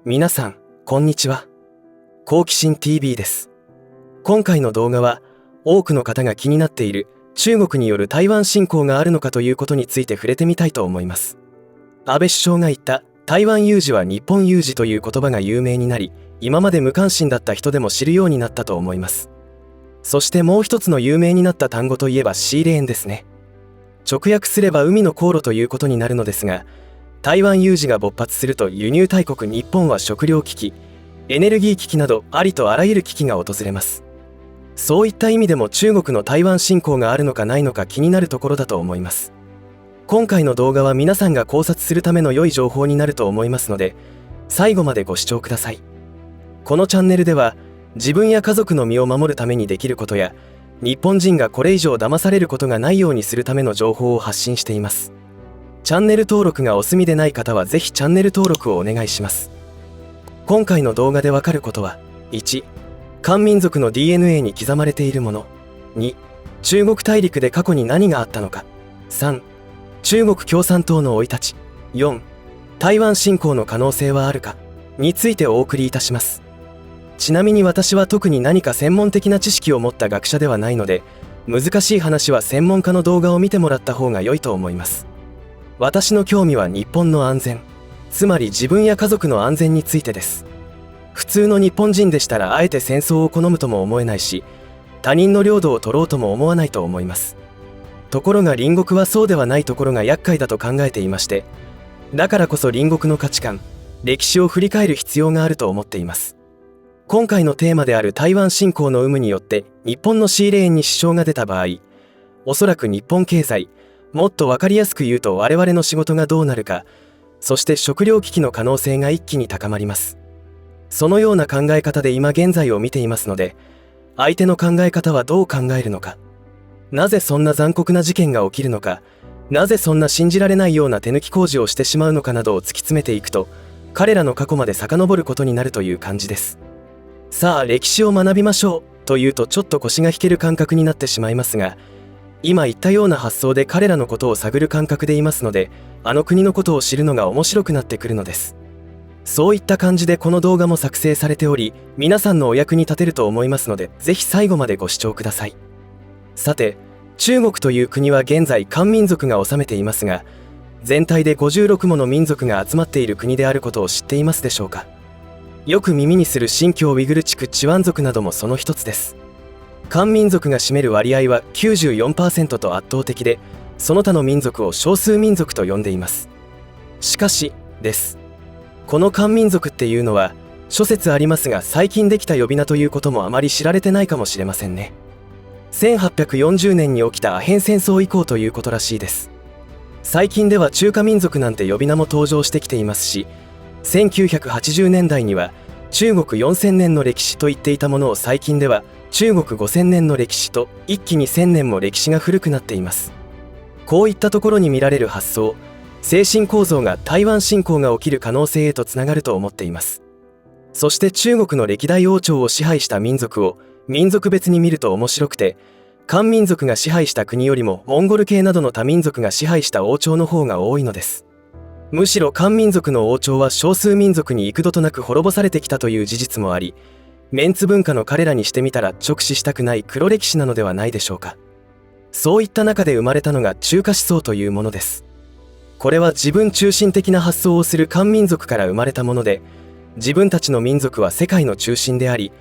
皆さん、こんにちは。好奇心 TV です。今回の動画は、多くの方が気になっている中国による台湾侵攻があるのかということについて触れてみたいと思います。安倍首相が言った台湾有事は日本有事という言葉が有名になり、今まで無関心だった人でも知るようになったと思います。そしてもう一つの有名になった単語といえばシーレーンですね。直訳すれば海の航路ということになるのですが、台湾有事が勃発すると輸入大国日本は食糧危機、エネルギー危機などありとあらゆる危機が訪れます。そういった意味でも中国の台湾侵攻があるのかないのか気になるところだと思います。今回の動画は皆さんが考察するための良い情報になると思いますので、最後までご視聴ください。このチャンネルでは、自分や家族の身を守るためにできることや、日本人がこれ以上騙されることがないようにするための情報を発信しています。チャンネル登録がお済みでない方はぜひチャンネル登録をお願いします。今回の動画でわかることは、1、漢民族の DNA に刻まれているもの。2、中国大陸で過去に何があったのか。3、中国共産党の生い立ち。4、台湾侵攻の可能性はあるかについてお送りいたします。ちなみに私は特に何か専門的な知識を持った学者ではないので、難しい話は専門家の動画を見てもらった方が良いと思います。私の興味は日本の安全、つまり自分や家族の安全についてです。普通の日本人でしたらあえて戦争を好むとも思えないし、他人の領土を取ろうとも思わないと思います。ところが隣国はそうではないところが厄介だと考えていまして、だからこそ隣国の価値観、歴史を振り返る必要があると思っています。今回のテーマである台湾侵攻の有無によって日本のシーレーンに支障が出た場合、おそらく日本経済、もっと分かりやすく言うと我々の仕事がどうなるか、そして食糧危機の可能性が一気に高まります。そのような考え方で今現在を見ていますので、相手の考え方はどう考えるのか、なぜそんな残酷な事件が起きるのか、なぜそんな信じられないような手抜き工事をしてしまうのかなどを突き詰めていくと、彼らの過去まで遡ることになるという感じです。さあ歴史を学びましょうというとちょっと腰が引ける感覚になってしまいますが、今言ったような発想で彼らのことを探る感覚でいますので、あの国のことを知るのが面白くなってくるのです。そういった感じでこの動画も作成されており、皆さんのお役に立てると思いますので、ぜひ最後までご視聴ください。さて、中国という国は現在漢民族が治めていますが、全体で56もの民族が集まっている国であることを知っていますでしょうか。よく耳にする新疆ウイグル地区チワン族などもその一つです。漢民族が占める割合は 94% と圧倒的で、その他の民族を少数民族と呼んでいます。しかしです。この漢民族っていうのは諸説ありますが、最近できた呼び名ということもあまり知られてないかもしれませんね。1840年に起きたアヘン戦争以降ということらしいです。最近では中華民族なんて呼び名も登場してきていますし、1980年代には中国4000年の歴史と言っていたものを最近では中国5000年の歴史と一気に1000年も歴史が古くなっています。こういったところに見られる発想、精神構造が台湾侵攻が起きる可能性へとつながると思っています。そして中国の歴代王朝を支配した民族を民族別に見ると面白くて、漢民族が支配した国よりもモンゴル系などの多民族が支配した王朝の方が多いのです。むしろ漢民族の王朝は少数民族に幾度となく滅ぼされてきたという事実もあり、メンツ文化の彼らにしてみたら直視したくない黒歴史なのではないでしょうか。そういった中で生まれたのが中華思想というものです。これは自分中心的な発想をする漢民族から生まれたもので、自分たちの民族は世界の中心であり、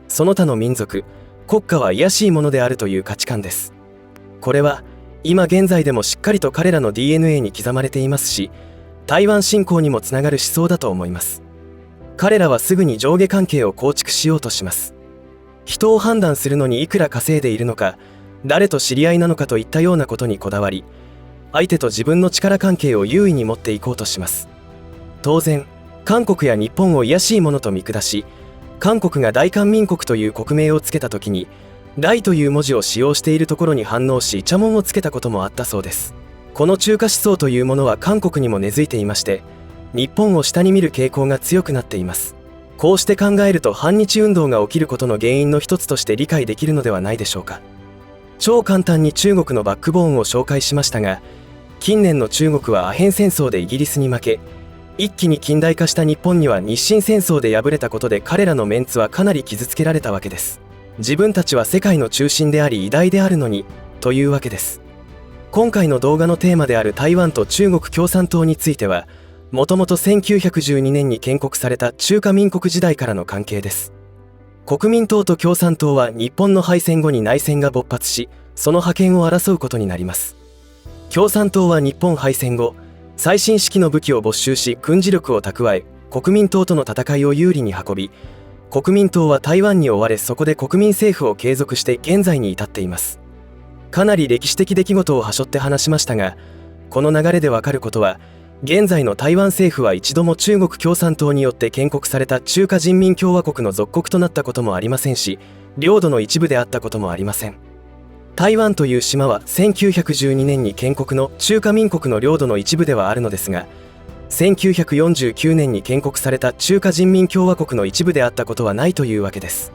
その他の民族、国家は卑しいものであるという価値観です。これは今現在でもしっかりと彼らの DNA に刻まれていますし、台湾侵攻にもつながる思想だと思います。彼らはすぐに上下関係を構築しようとします。人を判断するのにいくら稼いでいるのか、誰と知り合いなのかといったようなことにこだわり、相手と自分の力関係を優位に持っていこうとします。当然、韓国や日本を卑しいものと見下し、韓国が大韓民国という国名をつけた時に、大という文字を使用しているところに反応し茶門をつけたこともあったそうです。この中華思想というものは韓国にも根付いていまして、日本を下に見る傾向が強くなっています。こうして考えると反日運動が起きることの原因の一つとして理解できるのではないでしょうか。超簡単に中国のバックボーンを紹介しましたが、近年の中国はアヘン戦争でイギリスに負け、一気に近代化した日本には日清戦争で敗れたことで彼らのメンツはかなり傷つけられたわけです。自分たちは世界の中心であり偉大であるのにというわけです。今回の動画のテーマである台湾と中国共産党については、もともと1912年に建国された中華民国時代からの関係です。国民党と共産党は日本の敗戦後に内戦が勃発し、その覇権を争うことになります。共産党は日本敗戦後、最新式の武器を没収し軍事力を蓄え、国民党との戦いを有利に運び、国民党は台湾に追われ、そこで国民政府を継続して現在に至っています。かなり歴史的出来事をはしょって話しましたが、この流れでわかることは、現在の台湾政府は一度も中国共産党によって建国された中華人民共和国の属国となったこともありませんし、領土の一部であったこともありません。台湾という島は1912年に建国の中華民国の領土の一部ではあるのですが、1949年に建国された中華人民共和国の一部であったことはないというわけです。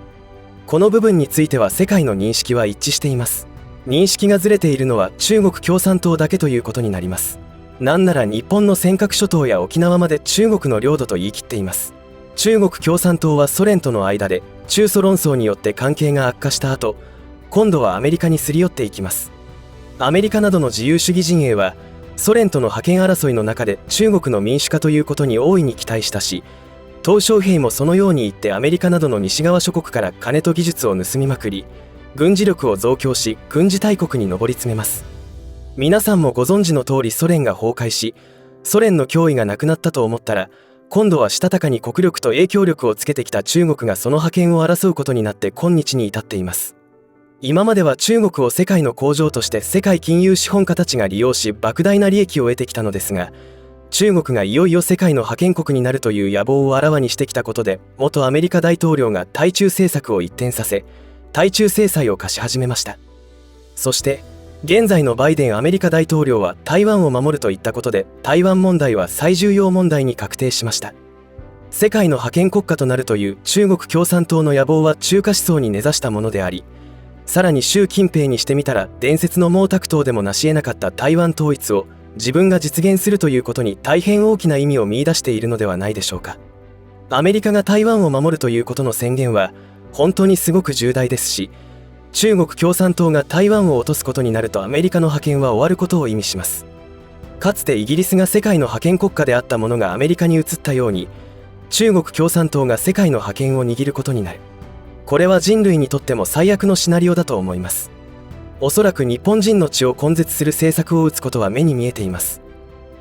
この部分については世界の認識は一致しています。認識がずれているのは中国共産党だけということになります。なんなら日本の尖閣諸島や沖縄まで中国の領土と言い切っています。中国共産党はソ連との間で中ソ論争によって関係が悪化した後、今度はアメリカにすり寄っていきます。アメリカなどの自由主義陣営はソ連との覇権争いの中で中国の民主化ということに大いに期待したし、鄧小平もそのように言ってアメリカなどの西側諸国から金と技術を盗みまくり、軍事力を増強し軍事大国に上り詰めます。皆さんもご存知の通り、ソ連が崩壊しソ連の脅威がなくなったと思ったら、今度はしたたかに国力と影響力をつけてきた中国がその覇権を争うことになって今日に至っています。今までは中国を世界の工場として世界金融資本家たちが利用し莫大な利益を得てきたのですが、中国がいよいよ世界の覇権国になるという野望をあらわにしてきたことで、元アメリカ大統領が対中政策を一転させ対中制裁を課し始めました。そして現在のバイデンアメリカ大統領は台湾を守ると言ったことで、台湾問題は最重要問題に確定しました。世界の覇権国家となるという中国共産党の野望は中華思想に根ざしたものであり、さらに習近平にしてみたら伝説の毛沢東でも成し得なかった台湾統一を自分が実現するということに大変大きな意味を見出しているのではないでしょうか。アメリカが台湾を守るということの宣言は本当にすごく重大ですし、中国共産党が台湾を落とすことになるとアメリカの覇権は終わることを意味します。かつてイギリスが世界の覇権国家であったものがアメリカに移ったように、中国共産党が世界の覇権を握ることになる。これは人類にとっても最悪のシナリオだと思います。おそらく日本人の血を根絶する政策を打つことは目に見えています。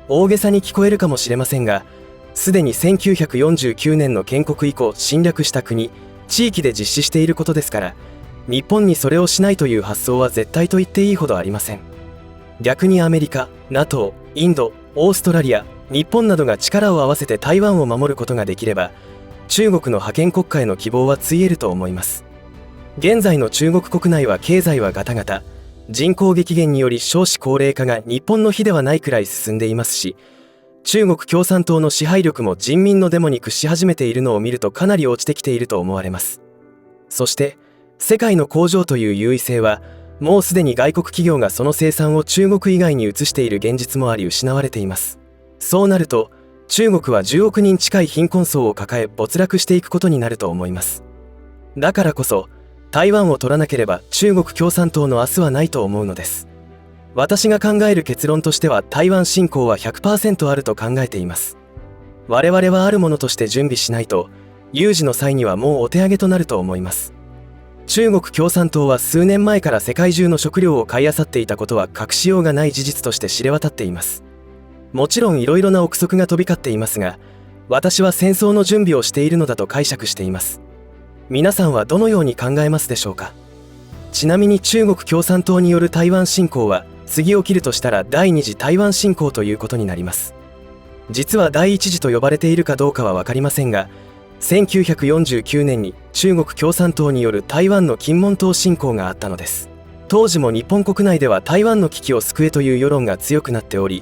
大げさに聞こえるかもしれませんが、すでに1949年の建国以降侵略した国、地域で実施していることですから、日本にそれをしないという発想は絶対と言っていいほどありません。逆にアメリカ、NATO、インド、オーストラリア、日本などが力を合わせて台湾を守ることができれば、中国の覇権国家への希望はついえると思います。現在の中国国内は経済はガタガタ、人口激減により少子高齢化が日本の比ではないくらい進んでいますし、中国共産党の支配力も人民のデモに屈し始めているのを見るとかなり落ちてきていると思われます。そして世界の工場という優位性はもうすでに外国企業がその生産を中国以外に移している現実もあり失われています。そうなると中国は10億人近い貧困層を抱え没落していくことになると思います。だからこそ台湾を取らなければ中国共産党の明日はないと思うのです。私が考える結論としては台湾侵攻は 100% あると考えています。我々はあるものとして準備しないと有事の際にはもうお手上げとなると思います。中国共産党は数年前から世界中の食料を買い漁っていたことは隠しようがない事実として知れ渡っています。もちろんいろいろな憶測が飛び交っていますが、私は戦争の準備をしているのだと解釈しています。皆さんはどのように考えますでしょうか。ちなみに中国共産党による台湾侵攻は次起きるとしたら第二次台湾侵攻ということになります。実は第一次と呼ばれているかどうかは分かりませんが、1949年に中国共産党による台湾の金門島侵攻があったのです。当時も日本国内では台湾の危機を救えという世論が強くなっており、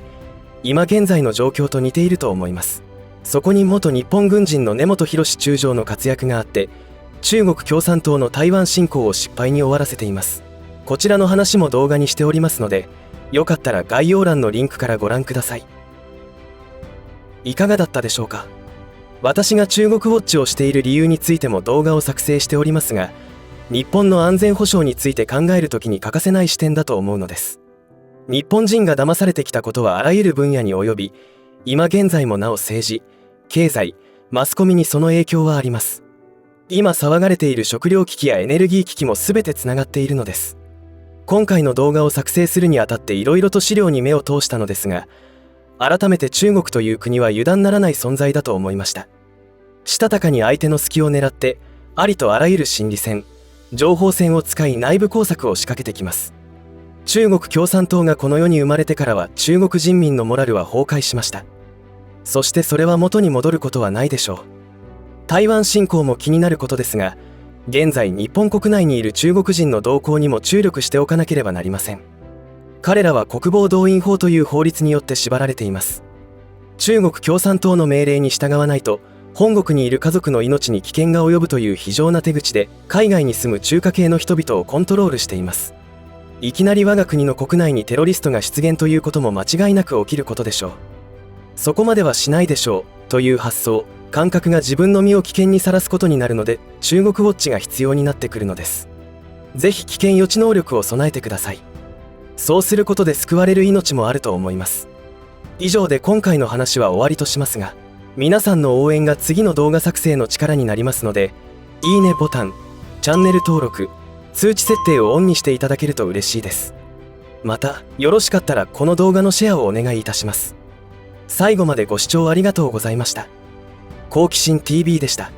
今現在の状況と似ていると思います。そこに元日本軍人の根本博中将の活躍があって、中国共産党の台湾侵攻を失敗に終わらせています。こちらの話も動画にしておりますので、よかったら概要欄のリンクからご覧ください。いかがだったでしょうか。私が中国ウォッチをしている理由についても動画を作成しておりますが、日本の安全保障について考えるときに欠かせない視点だと思うのです。日本人が騙されてきたことはあらゆる分野に及び、今現在もなお政治、経済、マスコミにその影響はあります。今騒がれている食糧危機やエネルギー危機も全てつながっているのです。今回の動画を作成するにあたっていろいろと資料に目を通したのですが、改めて中国という国は油断ならない存在だと思いました。したたかに相手の隙を狙って、ありとあらゆる心理戦、情報戦を使い内部工作を仕掛けてきます。中国共産党がこの世に生まれてからは中国人民のモラルは崩壊しました。そしてそれは元に戻ることはないでしょう。台湾侵攻も気になることですが、現在日本国内にいる中国人の動向にも注力しておかなければなりません。彼らは国防動員法という法律によって縛られています。中国共産党の命令に従わないと、本国にいる家族の命に危険が及ぶという非常な手口で海外に住む中華系の人々をコントロールしています。いきなり我が国の国内にテロリストが出現ということも間違いなく起きることでしょう。そこまではしないでしょうという発想、感覚が自分の身を危険にさらすことになるので、中国ウォッチが必要になってくるのです。ぜひ危険予知能力を備えてください。そうすることで救われる命もあると思います。以上で今回の話は終わりとしますが、皆さんの応援が次の動画作成の力になりますので、いいねボタン、チャンネル登録、通知設定をオンにしていただけると嬉しいです。また、よろしかったらこの動画のシェアをお願いいたします。最後までご視聴ありがとうございました。好奇心 TV でした。